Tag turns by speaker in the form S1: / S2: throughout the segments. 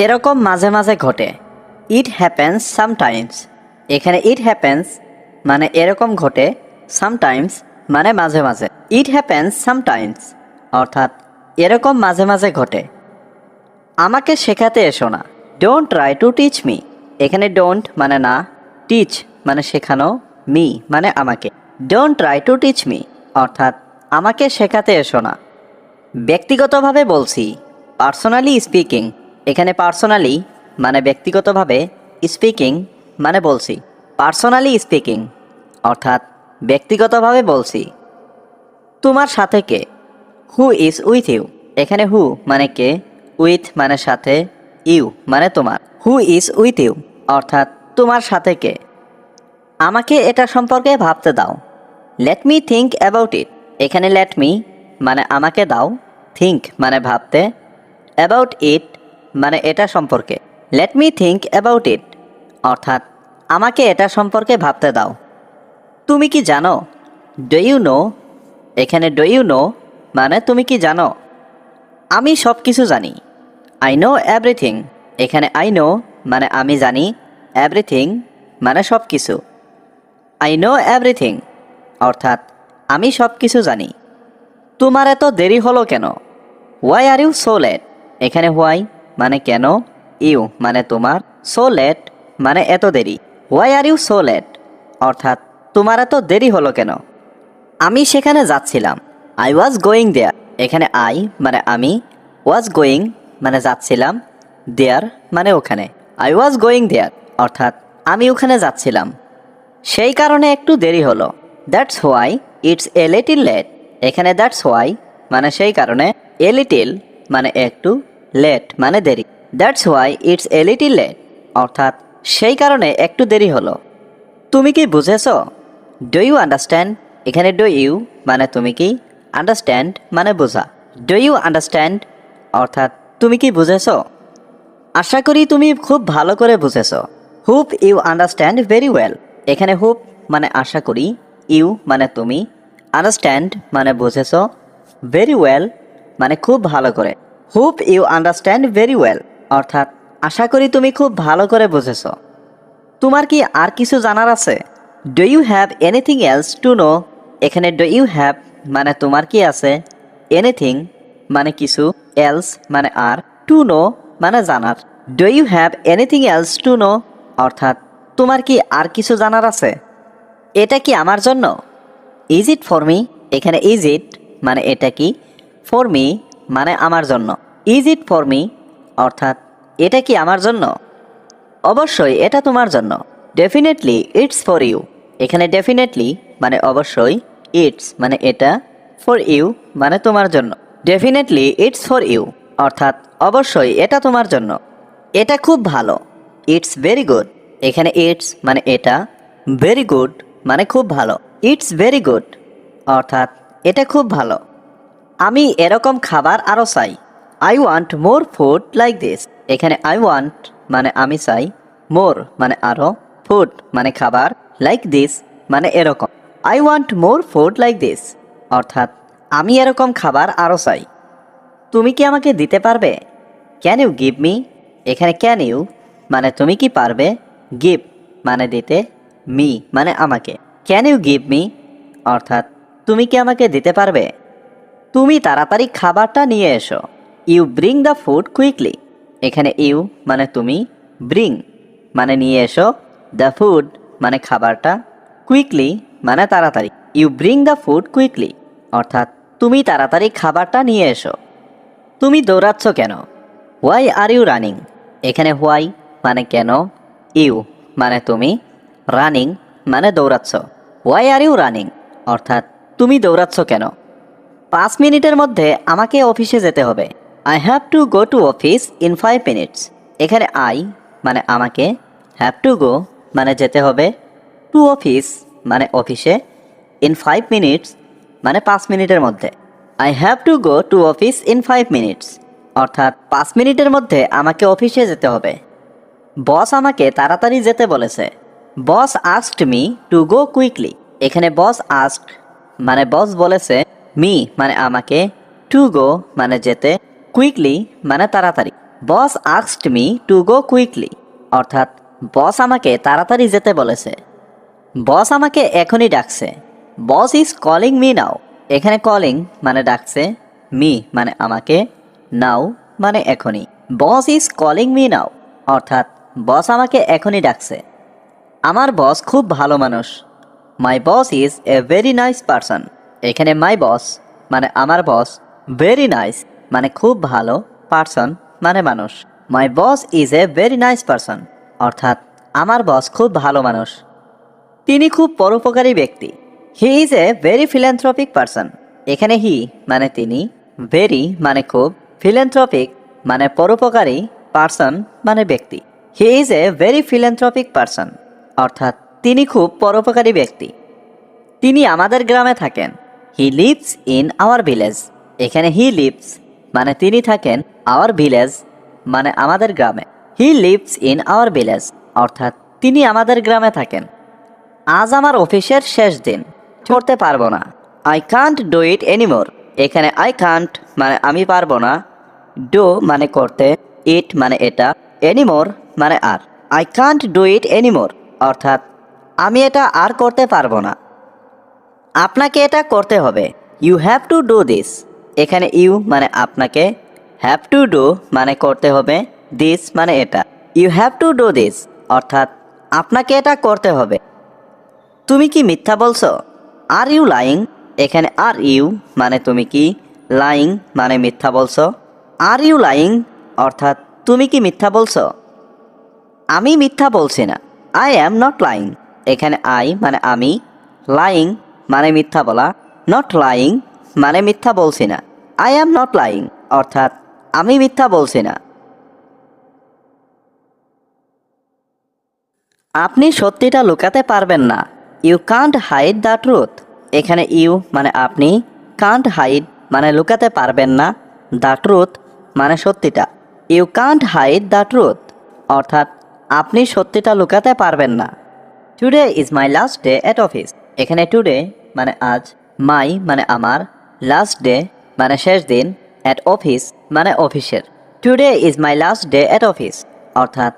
S1: এরকম মাঝে মাঝে ঘটে। It happens sometimes. এখানে ইট হ্যাপেন্স মানে এরকম ঘটে, সামটাইমস মানে মাঝে মাঝে। ইট হ্যাপেন্স সামটাইমস অর্থাৎ এরকম মাঝে মাঝে ঘটে। আমাকে শেখাতে এসো না। Don't try to teach me. এখানে ডোন্ট মানে না, টিচ মানে শেখানো, মি মানে আমাকে। Don't try to teach me অর্থাৎ আমাকে শেখাতে এসো না। ব্যক্তিগতভাবে বলছি, পার্সোনালি স্পিকিং। এখানে পার্সোনালি মানে ব্যক্তিগতভাবে, স্পিকিং মানে বলছি। পার্সোনালি স্পিকিং অর্থাৎ ব্যক্তিগতভাবে বলছি। তোমার সাথে কে? Who is with you. এখানে হু মানে কে, উইথ মানে সাথে, ইউ মানে তোমার। হু ইজ উইথ ইউ অর্থাৎ তোমার সাথে কে। আমাকে এটা সম্পর্কে ভাবতে দাও। লেট মি থিঙ্ক অ্যাবাউট ইট। এখানে লেট মি মানে আমাকে দাও, থিঙ্ক মানে ভাবতে, অ্যাবাউট ইট মানে এটা সম্পর্কে। Let me think about it অর্থাৎ আমাকে এটা সম্পর্কে ভাবতে দাও। তুমি কি জানো? Do you know. এখানে ডু ইউ নো মানে তুমি কি জানো। আমি সব কিছু জানি। I know everything. এখানে আই নো মানে আমি জানি, এভরিথিং মানে সব কিছু। আই নো এভরিথিং অর্থাৎ আমি সব কিছু জানি। তোমার এত দেরি হলো কেন? Why are you so late. এখানে হোয়াই মানে কেন, ইউ মানে তোমার, সো লেট মানে এত দেরি। Why are you so late অর্থাৎ তোমার এত দেরি হলো কেন? আমি সেখানে যাচ্ছিলাম। I was going there. এখানে আই মানে আমি, ওয়াজ গোয়িং মানে যাচ্ছিলাম, দেয়ার মানে ওখানে। আই ওয়াজ গোয়িং দেয়ার অর্থাৎ আমি ওখানে যাচ্ছিলাম। সেই কারণে একটু দেরি হলো। That's why it's a little late. এখানে দ্যাটস হোয়াই মানে সেই কারণে, এ লিটিল মানে একটু, লেট মানে দেরি। That's why it's a little late অর্থাৎ সেই কারণে একটু দেরি হলো। তুমি কি বুঝেছো? Do you understand. এখানে ডু ইউ মানে তুমি কি, আন্ডারস্ট্যান্ড মানে বোঝা। ডু ইউ আন্ডারস্ট্যান্ড অর্থাৎ তুমি কি বুঝেছো? আশা করি তুমি খুব ভালো করে বুঝেছো। Hope you understand very well. এখানে হোপ মানে আশা করি, ইউ মানে তুমি, আন্ডারস্ট্যান্ড মানে বুঝেছো, ভেরি ওয়েল মানে খুব ভালো করে। Hope you understand very well অর্থাৎ আশা করি তুমি খুব ভালো করে বুঝেছো। তোমার কি আর কিছু জানার আছে? Do you have anything else to know. এখানে ডু ইউ হ্যাভ মানে তোমার কি আছে, এনিথিং মানে কিছু, এলস মানে আর, টু নো মানে জানার। Do you have anything else to know অর্থাৎ তোমার কি আর কিছু জানার আছে? এটা কি আমার জন্য? Is it for me. এখানে ইজ ইট মানে এটা কি, ফর মি মানে আমার জন্য। ইজ ইট ফর মি অর্থাৎ এটা কি আমার জন্য? অবশ্যই এটা তোমার জন্য। Definitely it's for you. এখানে ডেফিনেটলি মানে অবশ্যই, ইটস মানে এটা, ফর ইউ মানে তোমার জন্য। ডেফিনেটলি ইটস ফর ইউ অর্থাৎ অবশ্যই এটা তোমার জন্য। এটা খুব ভালো। It's very good. এখানে ইটস মানে এটা, ভেরি গুড মানে খুব ভালো। ইটস ভেরি গুড অর্থাৎ এটা খুব ভালো। আমি এরকম খাবার আরও চাই। I want more food like this. এখানে আই ওয়ান্ট মানে আমি চাই, মোর মানে আরও, ফুড মানে খাবার, লাইক দিস মানে এরকম। I want more food like this অর্থাৎ আমি এরকম খাবার আরও চাই। তুমি কি আমাকে দিতে পারবে? Can you give me. এখানে ক্যান ইউ মানে তুমি কি পারবে, গিভ মানে দিতে, মি মানে আমাকে। ক্যান ইউ গিভ মি অর্থাৎ তুমি কি আমাকে দিতে পারবে? তুমি তাড়াতাড়ি খাবারটা নিয়ে এসো। You bring the food quickly. এখানে ইউ মানে তুমি, ব্রিং মানে নিয়ে এসো, দ্য ফুড মানে খাবারটা, কুইকলি মানে তাড়াতাড়ি। You bring the food quickly অর্থাৎ তুমি তাড়াতাড়ি খাবারটা নিয়ে এসো। তুমি দৌড়াচ্ছ কেন? Why are you running. এখানে হোয়াই মানে কেন, ইউ মানে তুমি, রানিং মানে দৌড়াচ্ছ। হোয়াই আর ইউ রানিং অর্থাৎ তুমি দৌড়াচ্ছ কেন? 5 মিনিটের মধ্যে আমাকে অফিসে যেতে হবে। I have to go to office in 5 minutes. এখানে আই মানে আমাকে, হ্যাভ টু গো মানে যেতে হবে, টু অফিস মানে অফিসে, ইন 5 মিনিটস মানে 5 মিনিটের মধ্যে। I have to go to office in 5 minutes অর্থাৎ 5 মিনিটের মধ্যে আমাকে অফিসে যেতে হবে। বস আমাকে তাড়াতাড়ি যেতে বলেছে। Boss asked me to go quickly. এখানে বস আস্কড মানে বস বলেছে, মি মানে আমাকে, টু গো মানে যেতে, কুইকলি মানে তাড়াতাড়ি। Boss asked me to go quickly, অর্থাৎ বস আমাকে তাড়াতাড়ি যেতে বলেছে। বস আমাকে এখনই ডাকছে। Boss is calling me now. এখানে কলিং মানে ডাকছে, মি মানে আমাকে, নাও মানে এখনই। Boss is calling me now, অর্থাৎ বস আমাকে এখনই ডাকছে। আমার বস খুব ভালো মানুষ। My boss is a very nice person. এখানে মাই বস মানে আমার বস, ভেরি নাইস মানে খুব ভালো, পারসন মানে মানুষ। My boss is a very nice person, অর্থাৎ আমার বস খুব ভালো মানুষ। তিনি খুব পরোপকারী ব্যক্তি। He is a very philanthropic person. এখানে হি মানে তিনি, ভেরি মানে খুব, ফিল্যান্থ্রপিক মানে পরোপকারী, পারসন মানে ব্যক্তি। He is a very philanthropic person, অর্থাৎ তিনি খুব পরোপকারী ব্যক্তি। তিনি আমাদের গ্রামে থাকেন। He lives in our village. এখানে হি লিভস মানে তিনি থাকেন, আওয়ার ভিলেজ মানে আমাদের গ্রামে। হি লিভস ইন আওয়ার ভিলেজ, অর্থাৎ তিনি আমাদের গ্রামে থাকেন। আজ আমার অফিসের শেষ দিন, করতে পারবো না। I can't do it anymore. এখানে আই কান্ট মানে আমি পারবো না, ডু মানে করতে, ইট মানে এটা, এনিমোর মানে আর। I can't do it anymore, অর্থাৎ আমি এটা আর করতে পারবো না। আপনাকে এটা করতে হবে। You have to do this. এখানে ইউ মানে আপনাকে, হ্যাভ টু ডু মানে করতে হবে, দিস মানে এটা। You have to do this, অর্থাৎ আপনাকে এটা করতে হবে। তুমি কি মিথ্যা বলছো? Are you lying. এখানে আর ইউ মানে তুমি কি, লাইং মানে মিথ্যা বলছো। আর ইউ লাইং, অর্থাৎ তুমি কি মিথ্যা বলছো? আমি মিথ্যা বলছি না। I am not lying. এখানে আই মানে আমি, লাইং মানে মিথ্যা বলা, নট লাইং মানে মিথ্যা বলছি না। আই অ্যাম নট লাইং, অর্থাৎ আমি মিথ্যা বলছি না। আপনি সত্যিটা লুকাতে পারবেন না। You can't hide the truth. এখানে ইউ মানে আপনি, কান্ট হাইড মানে লুকাতে পারবেন না, দ্য ট্রুথ মানে সত্যিটা। You can't hide the truth, অর্থাৎ আপনি সত্যিটা লুকাতে পারবেন না। Today is my last day at office. এখানে টুডে মানে আজ, মাই মানে আমার, লাস্ট ডে মানে শেষ দিন, অ্যাট অফিস মানে অফিসের। Today is my last day at office, অর্থাৎ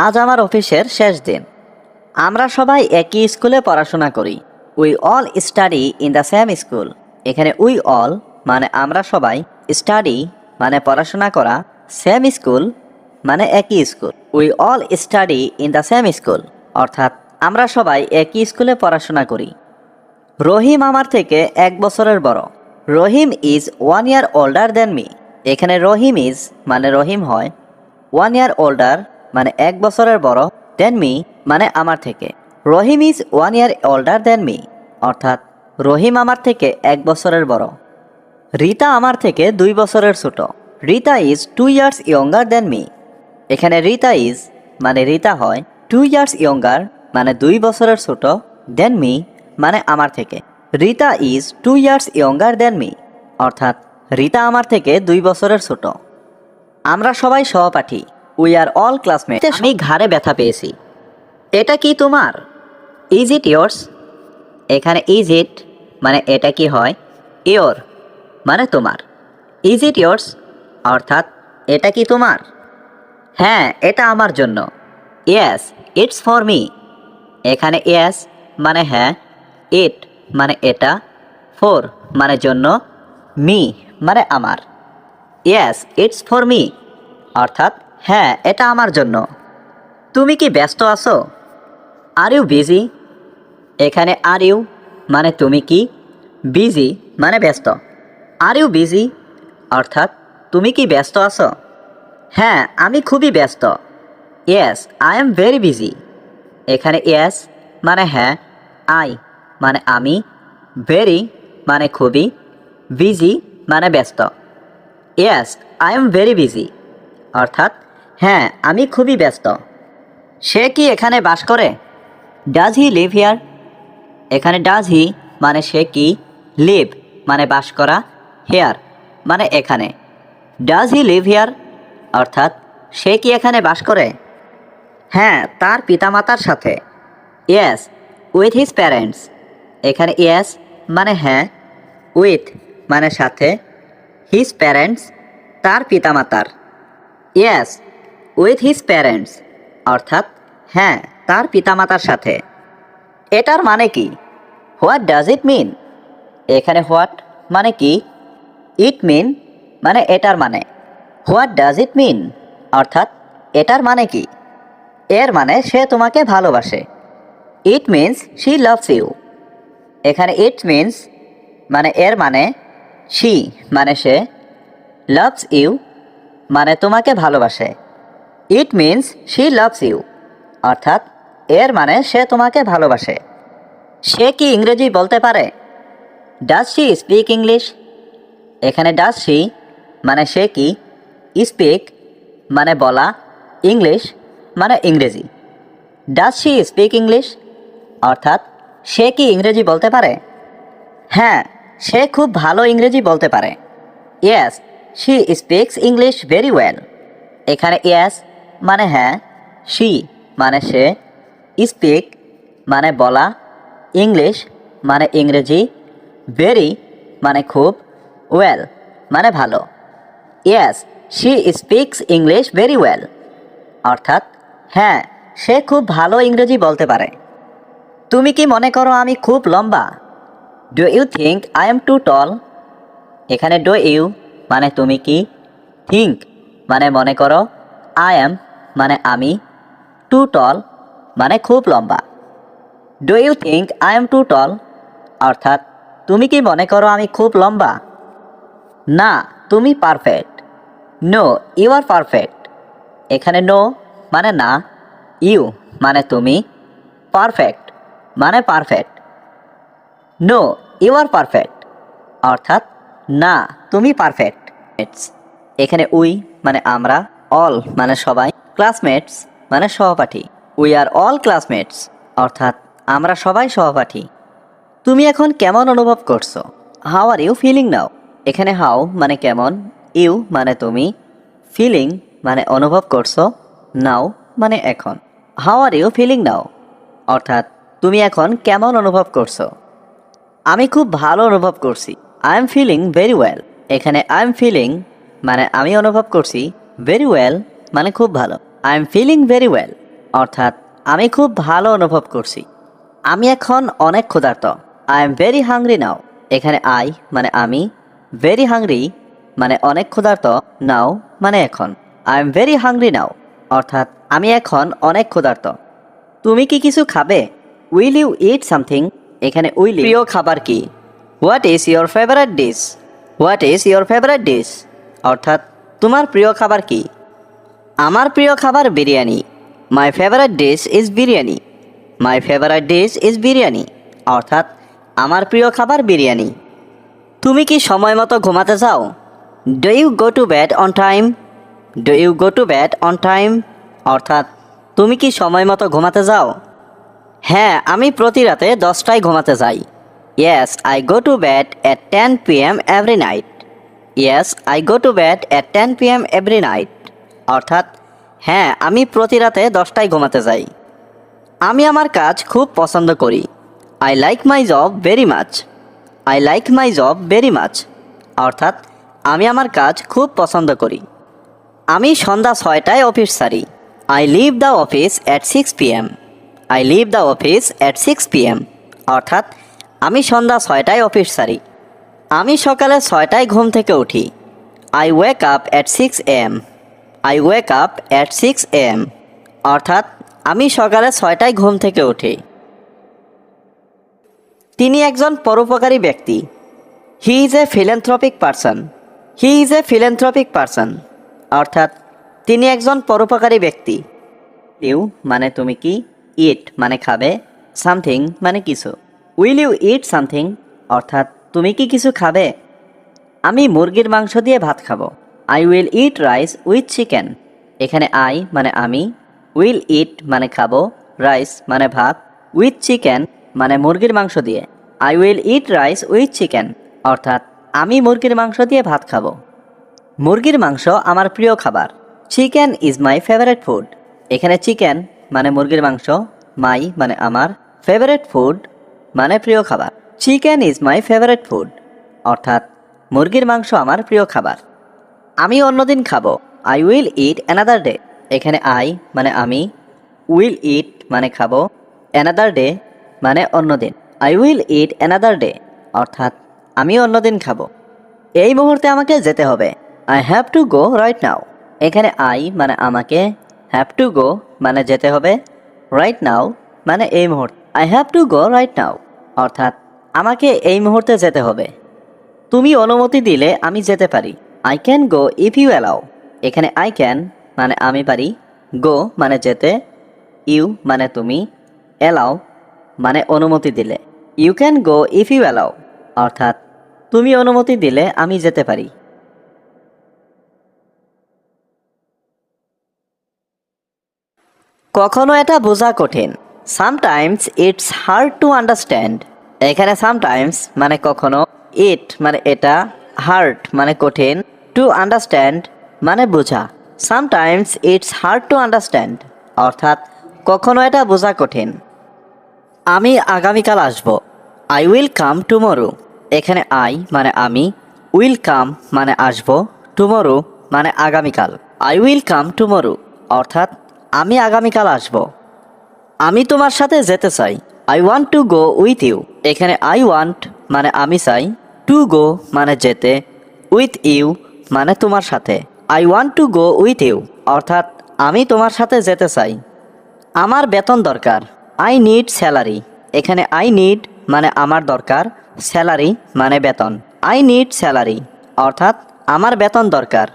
S1: আজ আমার অফিসের শেষ দিন। আমরা সবাই একই স্কুলে পড়াশোনা করি। We all study in the same school. এখানে উই অল মানে আমরা সবাই, স্টাডি মানে পড়াশোনা করা, সেম স্কুল মানে একই school. We all study in the same school, অর্থাৎ আমরা সবাই একই স্কুলে পড়াশোনা করি। রহিম আমার থেকে 1 বছরের বড়। Rahim is 1 year older than me. এখানে রহিম ইজ মানে রহিম হয়, 1 ইয়ার ওল্ডার মানে 1 বছরের বড়, দেন মি মানে আমার থেকে। Rahim is 1 year older than me, অর্থাৎ রহিম আমার থেকে 1 বছরের বড়। রিতা আমার থেকে 2 বছরের ছোট। Rita is 2 years younger then me. এখানে রিতা ইজ মানে রিতা হয়, 2 ইয়ার্স ইয়ঙ্গার মানে 2 বছরের ছোট, দেন মি মানে আমার থেকে। Rita is 2 years younger then me, অর্থাৎ রিতা আমার থেকে 2 বছরের ছোট। আমরা সবাই সহপাঠী। We are all classmate. আমি ঘাড়ে ব্যথা পেয়েছি। এটা কি তোমার? Is it yours. এখানে ইজ ইট মানে এটা কি হয়, ইয়োর মানে তোমার। ইজ ইট ইয়োর্স, অর্থাৎ এটা কি তোমার? হ্যাঁ, এটা আমার জন্য। Yes it's for me. এখানে ইয়েস মানে হ্যাঁ, ইট মানে এটা, ফর মানে জন্য, মি মানে আমার। ইয়েস ইটস ফর মি, অর্থাৎ হ্যাঁ এটা আমার জন্য। তুমি কি ব্যস্ত আছো? Are you busy. এখানে আর ইউ মানে তুমি কি, বিজি মানে ব্যস্ত। আর ইউ বিজি, অর্থাৎ তুমি কি ব্যস্ত আছো? হ্যাঁ আমি খুবই ব্যস্ত। Yes I am very busy. এখানে ইয়েস মানে হ্যাঁ, আই মানে আমি, ভেরি মানে খুবই, বিজি মানে ব্যস্ত। Yes I am very busy, অর্থাৎ হ্যাঁ আমি খুবই ব্যস্ত। সে কি এখানে বাস করে? Does he live here. এখানে ডাজ হি মানে সে কি, লিভ মানে বাস করা, হেয়ার মানে এখানে। ডাজ হি লিভ হিয়ার, অর্থাৎ সে কি এখানে বাস করে? হ্যাঁ তার পিতামাতার সাথে। Yes with his parents. এখানে ইয়েস মানে হ্যাঁ, উইথ মানে সাথে, হিজ প্যারেন্টস তার পিতামাতার। ইয়েস, উইথ হিজ প্যারেন্টস, অর্থাৎ হ্যাঁ তার পিতামাতার সাথে। এটার মানে কি? হোয়াট ডাজ ইট মিন? এখানে হোয়াট মানে কি, ইট মিন মানে এটার মানে। হোয়াট ডাজ ইট মিন অর্থাৎ এটার মানে কি? এর মানে সে তোমাকে ভালোবাসে। It means she loves you. এখানে ইট মিনস মানে এর মানে, শি মানে সে, লাভস ইউ মানে তোমাকে ভালোবাসে। It means she loves you অর্থাৎ এর মানে সে তোমাকে ভালোবাসে। সে কি ইংরেজি বলতে পারে? Does she speak English? এখানে ডাজ শি মানে সে কি, স্পিক মানে বলা, ইংলিশ মানে ইংরেজি। ডাজ শি স্পিক ইংলিশ অর্থাৎ সে কি ইংরেজি বলতে পারে? হ্যাঁ, সে খুব ভালো ইংরেজি বলতে পারে। Yes, she speaks English very well. এখানে ইয়েস মানে হ্যাঁ, শি মানে সে, স্পিক মানে বলা, ইংলিশ মানে ইংরেজি, ভেরি মানে খুব, ওয়েল মানে ভালো। Yes, she speaks English very well অর্থাৎ হ্যাঁ সে খুব ভালো ইংরেজি বলতে পারে। তুমি কি মনে করো আমি খুব লম্বা? Do you think I am too tall? এখানে ডু ইউ মানে তুমি কি, থিঙ্ক মানে মনে করো, আই এম মানে আমি, টু টল মানে খুব লম্বা। Do you think I am too tall অর্থাৎ তুমি কি মনে করো আমি খুব লম্বা? না, তুমি perfect. No, you are perfect. এখানে নো মানে না, ইউ মানে তুমি, পারফেক্ট মানে perfect. No, you are perfect অর্থাৎ না তুমি পারফেক্ট। এখানে উই মানে আমরা, অল মানে সবাই, ক্লাসমেটস মানে সহপাঠী। উই আর অল ক্লাসমেটস অর্থাৎ আমরা সবাই সহপাঠী। তুমি এখন কেমন অনুভব করছো? How are you feeling now? এখানে হাউ মানে কেমন, ইউ মানে তুমি, ফিলিং মানে অনুভব করছো, নাও মানে এখন। How are you feeling now অর্থাৎ তুমি এখন কেমন অনুভব করছো? আমি খুব ভালো অনুভব করছি। I am feeling very well. এখানে আই এম ফিলিং মানে আমি অনুভব করছি, ভেরি ওয়েল মানে খুব ভালো। I am feeling very well অর্থাৎ আমি খুব ভালো অনুভব করছি। আমি এখন অনেক ক্ষুধার্ত। আই এম ভেরি হাংরি নাও। এখানে আই মানে আমি, ভেরি হাংরি মানে অনেক ক্ষুধার্ত, নাও মানে এখন। I am very hungry now অর্থাৎ আমি এখন অনেক ক্ষুধার্ত। তুমি কি কিছু খাবে? Will you eat something? এখানে উইল প্রিয় খাবার কি? What is your favourite dish? What is your favourite dish অর্থাৎ তোমার প্রিয় খাবার কি? আমার প্রিয় খাবার biryani. My favourite dish is biryani. My favourite dish is biryani অর্থাৎ আমার প্রিয় খাবার বিরিয়ানি। তুমি কি সময় মতো ঘুমাতে চাও? Do you go to bed on time? Do you go to bed on time অর্থাৎ তুমি কি সময় মতো ঘুমাতে যাও? হ্যাঁ, আমি প্রতি রাতে 10টায় ঘুমাতে যাই। Yes, I go to bed at 10 PM every night. Yes, I go to bed at 10 PM every night অর্থাৎ হ্যাঁ আমি প্রতি রাতে 10টায় ঘুমাতে যাই। আমি আমার কাজ খুব পছন্দ করি। I like my job very much. I like my job very much অর্থাৎ আমি আমার কাজ খুব পছন্দ করি। আমি সন্ধ্যা 6টায় অফিস ছাড়ি। I leave the office at 6 PM। I leave the office at 6 PM অর্থাৎ আমি সন্ধ্যা 6টায় অফিস ছাড়ি। আমি সকালে 6টায় ঘুম থেকে উঠি। I wake up at 6 AM। I wake up at 6 AM অর্থাৎ আমি সকালে 6টায় ঘুম থেকে উঠি। তিনি একজন পরোপকারী ব্যক্তি। He is a philanthropic person. He is a philanthropic person অর্থাৎ তিনি একজন পরোপকারী ব্যক্তি। ইউ মানে তুমি কি, ইট মানে খাবে, সামথিং মানে কিছু। উইল ইউ ইট সামথিং অর্থাৎ তুমি কি কিছু খাবে? আমি মুরগির মাংস দিয়ে ভাত খাবো। I will eat rice with chicken. এখানে আই মানে আমি, উইল ইট মানে খাবো, রাইস মানে ভাত, উইথ চিকেন মানে মুরগির মাংস দিয়ে। I will eat rice with chicken অর্থাৎ আমি মুরগির মাংস দিয়ে ভাত খাবো। মুরগির মাংস আমার প্রিয় খাবার। Chicken is my favourite food. এখানে চিকেন মানে মুরগির মাংস, মাই মানে আমার, ফেভারিট ফুড মানে প্রিয় খাবার। Chicken is my favourite food অর্থাৎ মুরগির মাংস আমার প্রিয় খাবার। আমি অন্যদিন খাবো। I will it another day. এখানে আই মানে আমি, উইল ইট মানে খাবো, অ্যানাদার ডে মানে অন্যদিন। I will it another day অর্থাৎ আমি অন্যদিন খাবো। এই মুহূর্তে আমাকে যেতে হবে। I have to go right now. এখানে আই মানে আমাকে, হ্যাভ টু গো মানে যেতে হবে, রাইট নাও মানে এই মুহূর্তে। I have to go right now অর্থাৎ আমাকে এই মুহূর্তে যেতে হবে। তুমি অনুমতি দিলে আমি যেতে পারি। I can go if you allow. এখানে আই ক্যান মানে আমি পারি, গো মানে যেতে, ইউ মানে তুমি, অ্যালাও মানে অনুমতি দিলে। You can go if you allow অর্থাৎ তুমি অনুমতি দিলে আমি যেতে পারি। কখনো এটা বোঝা কঠিন। Sometimes it's hard to understand. এখানে সামটাইমস মানে কখনো, ইট মানে এটা, হার্ড মানে কঠিন, টু আন্ডারস্ট্যান্ড মানে বোঝা। Sometimes it's hard to understand অর্থাৎ কখনো এটা বোঝা কঠিন। আমি আগামীকাল আসব। I will come tomorrow. এখানে আই মানে আমি, উইল কাম মানে আসব, টুমরো মানে আগামীকাল। আই উইল কাম টুমরো অর্থাৎ আমি আগামীকাল আসব। আমি তোমার সাথে যেতে চাই। I want to go with you. এখানে আই ওয়ান্ট মানে আমি চাই, টু গো মানে যেতে, উইথ ইউ মানে তোমার সাথে। I want to go with you অর্থাৎ আমি তোমার সাথে যেতে চাই। আমার বেতন দরকার। I need salary. এখানে আই নিড মানে আমার দরকার, স্যালারি মানে বেতন। আই নিড স্যালারি অর্থাৎ আমার বেতন দরকার।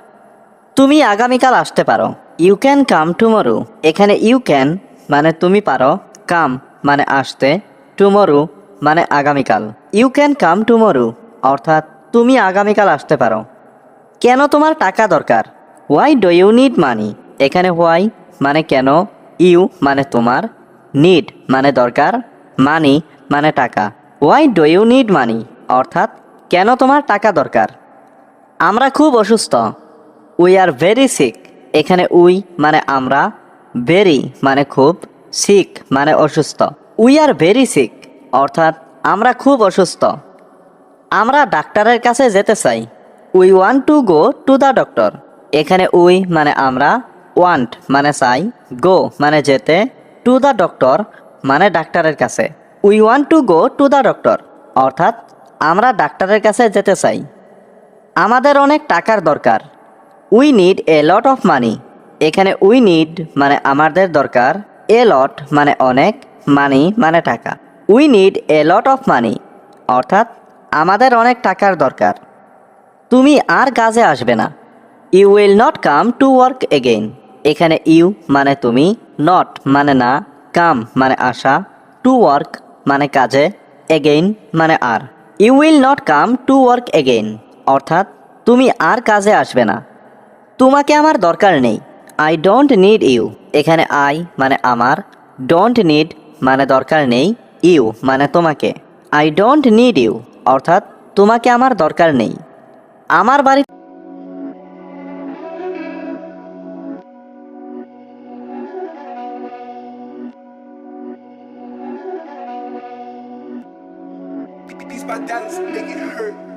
S1: তুমি আগামীকাল আসতে পারো। You can come tomorrow. এখানে ইউ ক্যান মানে তুমি পারো, কাম মানে আসতে, টুমরো মানে আগামীকাল। ইউ ক্যান কাম টুমরো অর্থাৎ তুমি আগামীকাল আসতে পারো। কেন তোমার টাকা দরকার? Why do you need money. এখানে হোয়াই মানে কেন, ইউ মানে তোমার, নিড মানে দরকার, মানি মানে টাকা। Why do you need money অর্থাৎ কেন তোমার টাকা দরকার। আমরা খুব অসুস্থ। We are very sick. এখানে উই মানে আমরা, ভেরি মানে খুব, সিক মানে অসুস্থ। উই আর ভেরি সিক অর্থাৎ আমরা খুব অসুস্থ। আমরা ডাক্তারের কাছে যেতে চাই। We want to go to the doctor. এখানে উই মানে আমরা, ওয়ান্ট মানে চাই, গো মানে যেতে, টু দ্য ডক্টর মানে ডাক্তারের কাছে। We want to go to the doctor অর্থাৎ আমরা ডাক্তারের কাছে যেতে চাই। আমাদের অনেক টাকার দরকার। We need a lot of money. এখানে উই নিড মানে আমাদের দরকার, এ লট মানে অনেক, মানি মানে টাকা। We need a lot of money অর্থাৎ আমাদের অনেক টাকার দরকার। তুমি আর কাজে আসবে না। You will not come to work again. এখানে ইউ মানে তুমি, নট মানে না, কাম মানে আসা, টু ওয়ার্ক মানে কাজে, এগেইন মানে আর। You will not come to work again অর্থাৎ তুমি আর কাজে আসবে না। তোমাকে আমার দরকার নেই। I don't need you. এখানে আই মানে আমার, ডোন্ট নিড মানে দরকার নেই, ইউ মানে তোমাকে। আই ডোন্ট নিড ইউ অর্থাৎ তোমাকে আমার দরকার নেই। আমার বাড়ি
S2: Beats by Dallas, make it hurt.